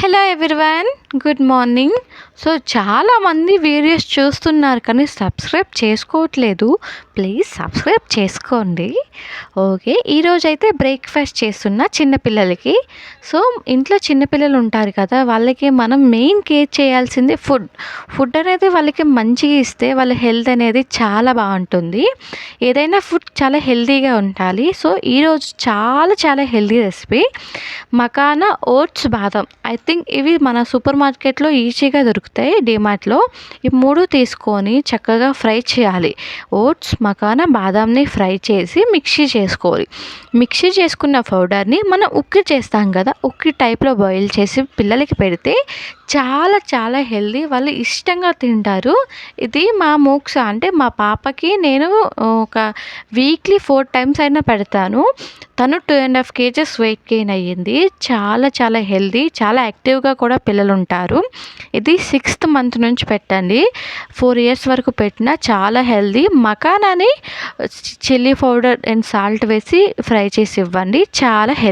Hello everyone, good morning. So చాలామంది videos చూస్తున్నారు కానీ సబ్స్క్రైబ్ చేసుకోవట్లేదు. ప్లీజ్ సబ్స్క్రైబ్ చేసుకోండి. ఓకే, ఈరోజైతే బ్రేక్ఫాస్ట్ చేస్తున్నా చిన్నపిల్లలకి. సో ఇంట్లో చిన్నపిల్లలు ఉంటారు కదా, వాళ్ళకి మనం మెయిన్ కేర్ చేయాల్సింది ఫుడ్ అనేది వాళ్ళకి మంచిగా ఇస్తే వాళ్ళ హెల్త్ అనేది చాలా బాగుంటుంది. ఏదైనా ఫుడ్ చాలా హెల్తీగా ఉండాలి. సో ఈరోజు చాలా హెల్తీ రెసిపీ మకానా ఓట్స్ బాదం. ఐ థింక్ ఇవి మన సూపర్ మార్కెట్లో ఈజీగా దొరుకుతాయి, డిమార్ట్లో. ఈ మూడు తీసుకొని చక్కగా ఫ్రై చేయాలి. ఓట్స్ మకానా బాదాంని ఫ్రై చేసి మిక్సీ చేసుకోవాలి. మిక్సీ చేసుకున్న పౌడర్ని మనం ఉక్కి చేస్తాం కదా, ఉక్కి టైప్లో బాయిల్ చేసి పిల్లలకి పెడితే చాలా హెల్దీ, వాళ్ళు ఇష్టంగా తింటారు. ఇది మా మోక్స అంటే మా పాపకి నేను ఒక వీక్లీ 4 టైమ్స్ అయినా పెడతాను. తను 2.5 kgs వెయిట్ గెయిన్ అయ్యింది. చాలా హెల్దీ, చాలా యాక్టివ్గా కూడా పిల్లలు ఉంటారు. ఇది 6th మంత్ నుంచి పెట్టండి, 4 years వరకు పెట్టినా చాలా హెల్దీ. మకానాని చిల్లీ పౌడర్ అండ్ సాల్ట్ వేసి ఫ్రై చేసి ఇవ్వండి, చాలా హెల్దీ.